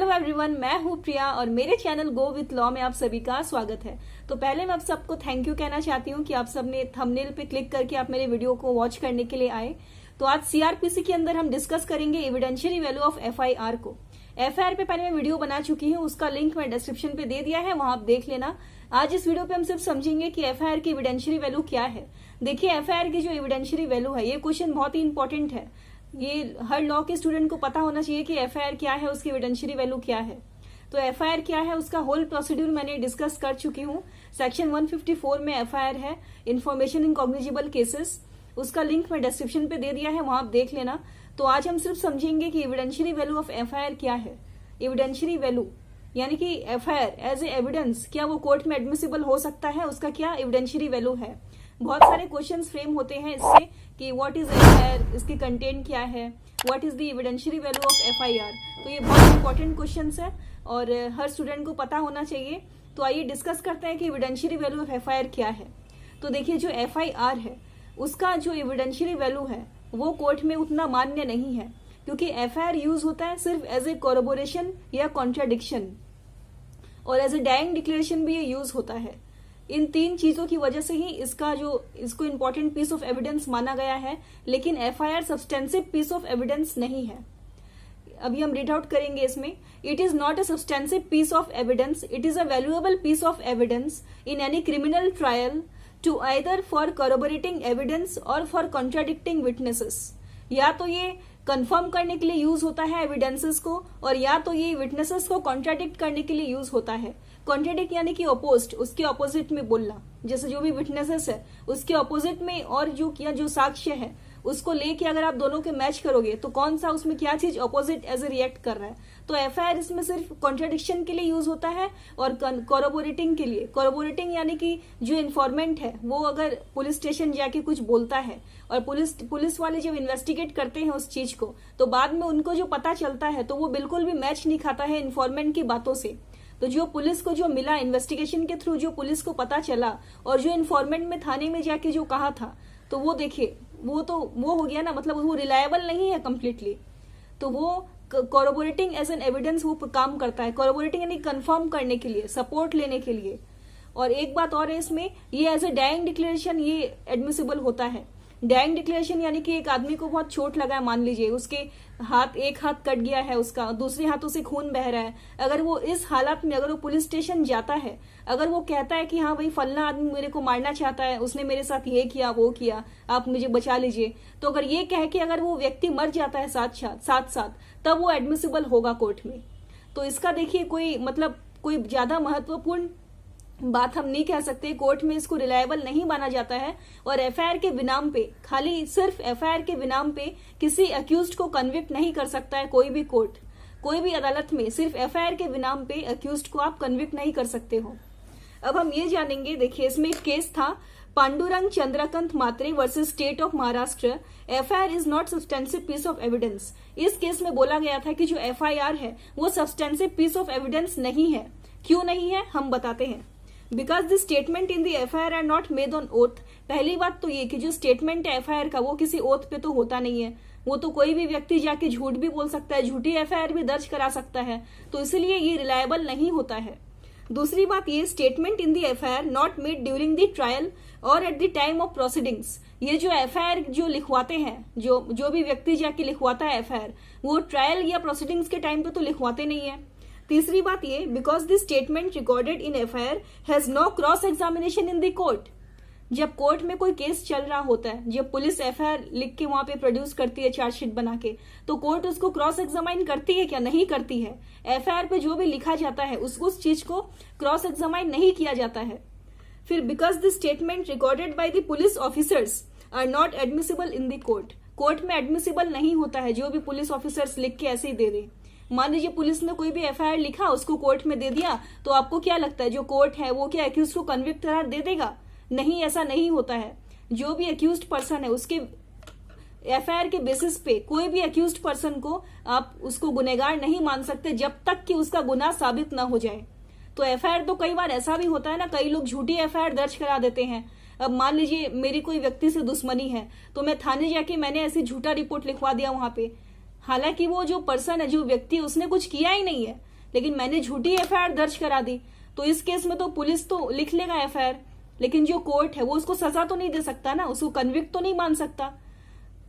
Hello everyone, मैं हूँ प्रिया और मेरे चैनल गो विथ लॉ में आप सभी का स्वागत है। तो पहले मैं आप सबको थैंक यू कहना चाहती हूँ कि आप सबने थंबनेल पे क्लिक करके आप मेरे वीडियो को वॉच करने के लिए आए। तो आज सीआरपीसी के अंदर हम डिस्कस करेंगे एविडेंशियरी वैल्यू ऑफ एफआईआर को। एफआईआर पे पहले मैं वीडियो बना चुकी हूँ, उसका लिंक मैं डिस्क्रिप्शन पे दे दिया है, वहां आप देख लेना। आज इस वीडियो पे हम सिर्फ समझेंगे कि एफआईआर की एविडेंशियरी वैल्यू क्या है। देखिए, एफआईआर की जो एविडेंशियरी वैल्यू है, ये क्वेश्चन बहुत ही इंपॉर्टेंट है। ये हर लॉ के स्टूडेंट को पता होना चाहिए कि एफआईआर क्या है, उसकी एविडेंशियरी वैल्यू क्या है। तो एफआईआर क्या है, उसका होल प्रोसीड्यूर मैंने डिस्कस कर चुकी हूँ। सेक्शन 154 में एफआईआर है, इन्फॉर्मेशन इन कॉग्निजेबल केसेस। उसका लिंक मैं डिस्क्रिप्शन पे दे दिया है, वहां आप देख लेना। तो आज हम सिर्फ समझेंगे कि एविडेंशियरी वैल्यू ऑफ एफआईआर क्या है। एविडेंशियरी वैल्यू यानी कि एफआईआर एज ए एविडेंस, क्या वो कोर्ट में एडमिसिबल हो सकता है, उसका क्या एविडेंशियरी वैल्यू है। बहुत सारे क्वेश्चंस फ्रेम होते हैं इससे कि व्हाट इज एफआईआर, इसकी कंटेंट क्या है, what is the evidentiary value of FIR. तो ये बहुत इंपॉर्टेंट क्वेश्चंस है और हर स्टूडेंट को पता होना चाहिए। तो आइए डिस्कस करते हैं कि एविडेंशियरी वैल्यू ऑफ एफआईआर क्या है। तो देखिए, जो एफआईआर है उसका जो एविडेंशियरी वैल्यू है वो कोर्ट में उतना मान्य नहीं है, क्योंकि एफआईआर यूज होता है सिर्फ एज ए कोरोबोरेशन या कॉन्ट्राडिक्शन, और एज ए डाइंग डिक्लेरेशन भी ये यूज होता है। इन तीन चीजों की वजह से ही इसको इंपॉर्टेंट पीस ऑफ एविडेंस माना गया है, लेकिन FIR substantive piece of evidence नहीं है। अभी हम रीड आउट करेंगे इसमें। It is not a substantive piece of evidence, it is a valuable piece of evidence in any criminal trial to either for corroborating evidence और for contradicting witnesses. या तो ये कंफर्म करने के लिए यूज होता है एविडेंसेस को, और या तो ये विटनेसेस को कॉन्ट्राडिक्ट करने के लिए यूज होता है। कॉन्ट्राडिक्ट यानी कि अपोजिट, उसके ऑपोजिट में बोलना। जैसे जो भी विटनेसेस है उसके ऑपोजिट में और जो साक्ष्य है उसको लेके अगर आप दोनों के मैच करोगे तो कौन सा उसमें क्या चीज ऑपोजिट एज ए रिएक्ट कर रहा है। तो एफआईआर इसमें सिर्फ कॉन्ट्राडिक्शन के लिए यूज होता है और कॉरोबोरेटिंग के लिए। कॉरोबोरेटिंग यानी कि जो इन्फॉर्मेंट है वो अगर पुलिस स्टेशन जाके कुछ बोलता है और पुलिस वाले जब इन्वेस्टिगेट करते हैं उस चीज को, तो बाद में उनको जो पता चलता है तो वो बिल्कुल भी मैच नहीं खाता है इन्फॉर्मेंट की बातों से। तो जो पुलिस को जो मिला इन्वेस्टिगेशन के थ्रू, जो पुलिस को पता चला और जो इन्फॉर्मेंट में थाने में जाके जो कहा था, तो वो देखिए वो हो गया ना, मतलब वो रिलायबल नहीं है कंप्लीटली। तो वो कॉरोबोरेटिंग एज एन एविडेंस वो काम करता है। कॉरोबोरेटिंग यानी कंफर्म करने के लिए, सपोर्ट लेने के लिए। और एक बात और है इसमें, ये एज ए डाइंग डिक्लेरेशन ये एडमिसिबल होता है। डाइंग डिक्लेरेशन यानी कि एक आदमी को बहुत चोट लगा है, मान लीजिए उसके एक हाथ कट गया है, उसका दूसरे हाथों से खून बह रहा है। अगर वो इस हालत में अगर वो पुलिस स्टेशन जाता है, अगर वो कहता है कि हाँ भाई फलना आदमी मेरे को मारना चाहता है, उसने मेरे साथ ये किया वो किया, आप मुझे बचा लीजिए, तो अगर ये कह के अगर वो व्यक्ति मर जाता है साथ तब वो एडमिसिबल होगा कोर्ट में। तो इसका देखिए कोई ज्यादा महत्वपूर्ण बात हम नहीं कह सकते। कोर्ट में इसको रिलायबल नहीं माना जाता है। और एफआईआर के बिनाम पे, खाली सिर्फ एफआईआर के बिनाम पे किसी अक्यूज्ड को कन्विक्ट नहीं कर सकता है कोई भी कोर्ट, कोई भी अदालत में। सिर्फ एफआईआर के बिनाम पे अक्यूज्ड को आप कन्विक्ट नहीं कर सकते हो। अब हम ये जानेंगे, देखिए इसमें एक केस था, Pandurang Chandrakant Mhatre versus state of Maharashtra. FIR is not substantive piece of evidence. इस केस में बोला गया था कि जो एफआईआर है वो सब्सटेंसिव पीस ऑफ एविडेंस नहीं है। क्यों नहीं है, हम बताते हैं। Because the statement in the FIR are not made on oath. पहली बात तो ये कि जो स्टेटमेंट है एफआईआर का वो किसी ओथ पे तो होता नहीं है। वो तो कोई भी व्यक्ति जाके झूठ भी बोल सकता है, झूठी एफआईआर भी दर्ज करा सकता है, तो इसलिए ये रिलायबल नहीं होता है। दूसरी बात ये, statement in the FIR not made during the trial और at the time of proceedings. ये जो एफआईआर जो लिखवाते हैं, जो भी व्यक्ति जाके लिखवाता है एफआईआर, वो ट्रायल या प्रोसीडिंग्स के टाइम पे तो लिखवाते नहीं है। तीसरी बात ये, because the statement recorded in FIR has no cross examination in the court. जब कोर्ट में कोई केस चल रहा होता है, जब पुलिस एफआईआर लिख के वहां पे प्रोड्यूस करती है चार्जशीट बना के, तो कोर्ट उसको क्रॉस एग्जामाइन करती है क्या? नहीं करती है। एफआईआर पे जो भी लिखा जाता है उस चीज को क्रॉस एग्जामाइन नहीं किया जाता है। फिर because the statement recorded by the police officers are not admissible in the court. Court में एडमिसिबल नहीं होता है जो भी पुलिस ऑफिसर्स लिख के ऐसे ही दे दे। मान लीजिए पुलिस ने कोई भी एफआईआर लिखा, उसको कोर्ट में दे दिया, तो आपको क्या लगता है जो कोर्ट है वो क्या अक्यूज को कन्विक्ट करार दे देगा? नहीं, ऐसा नहीं होता है। जो भी अक्यूज्ड पर्सन है उसके एफआईआर के बेसिस पे कोई भी अक्यूज्ड पर्सन को आप उसको गुनहगार नहीं मान सकते जब तक कि उसका गुनाह साबित ना हो जाए। तो एफआईआर तो कई बार ऐसा भी होता है ना, कई लोग झूठी एफआईआर दर्ज करा देते हैं। अब मान लीजिए मेरी कोई व्यक्ति से दुश्मनी है, तो मैं थाने जाके मैंने ऐसी झूठा रिपोर्ट लिखवा दिया वहां पे, हालांकि वो जो पर्सन है, जो व्यक्ति है, उसने कुछ किया ही नहीं है, लेकिन मैंने झूठी एफआईआर दर्ज करा दी, तो इस केस में तो पुलिस तो लिख लेगा एफआईआर, लेकिन जो कोर्ट है वो उसको सजा तो नहीं दे सकता ना, उसको कन्विक्ट तो नहीं मान सकता।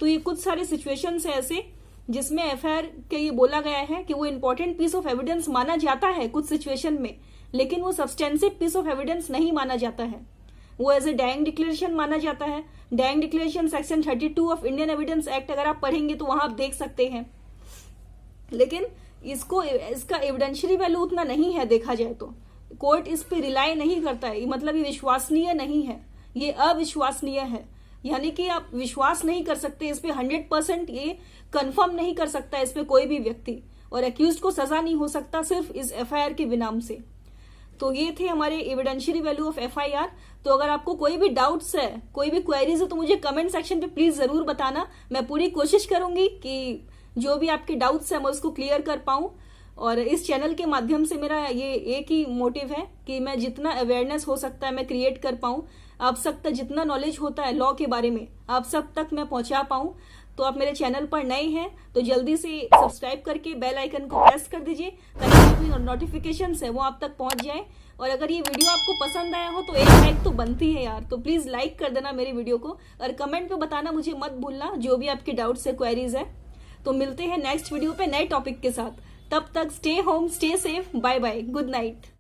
तो ये कुछ सारे सिचुएशंस है ऐसे जिसमें एफआईआर के ये बोला गया है कि वो इंपॉर्टेंट पीस ऑफ एविडेंस माना जाता है कुछ सिचुएशन में, लेकिन वो सब्सटेंसिव पीस ऑफ एविडेंस नहीं माना जाता है, वो एज ए डाइंग डिक्लेरेशन माना जाता है। Dying declaration section 32 of Indian evidence act अगर आप पढ़ेंगे तो वहां आप देख सकते हैं, लेकिन इसका एविडेंशियरी वैल्यू उतना नहीं है देखा जाए तो। कोर्ट इस पे रिलाई नहीं करता है, मतलब ये विश्वसनीय नहीं है, ये अविश्वसनीय है, यानी कि आप विश्वास नहीं कर सकते इस पे, 100% ये कंफर्म नहीं कर सकता इस पे कोई भी व्यक्ति, और एक्यूज्ड को सजा नहीं हो सकता सिर्फ इस एफआईआर के बिनाम से। तो ये थे हमारे एविडेंशियरी वैल्यू ऑफ एफआईआर। तो अगर आपको कोई भी डाउट्स है, कोई भी क्वेरीज है, तो मुझे कमेंट सेक्शन पे प्लीज जरूर बताना। मैं पूरी कोशिश करूंगी कि जो भी आपके डाउट्स है मैं उसको क्लियर कर पाऊं। और इस चैनल के माध्यम से मेरा ये एक ही मोटिव है कि मैं जितना अवेयरनेस हो सकता है मैं क्रिएट कर पाऊं, आप सब तक जितना नॉलेज होता है लॉ के बारे में आप सब तक मैं पहुंचा पाऊं। तो आप मेरे चैनल पर नए हैं तो जल्दी से सब्सक्राइब करके बेल आइकन को प्रेस कर दीजिए ताकि जो नोटिफिकेशंस है वो आप तक पहुंच जाए। और अगर ये वीडियो आपको पसंद आया हो तो एक लाइक तो बनती है यार, तो प्लीज लाइक कर देना मेरी वीडियो को, और कमेंट में बताना मुझे मत भूलना जो भी आपके डाउट्स है, क्वेरीज है। तो मिलते हैं नेक्स्ट वीडियो पे नए टॉपिक के साथ, तब तक stay home, stay safe, bye bye, good night.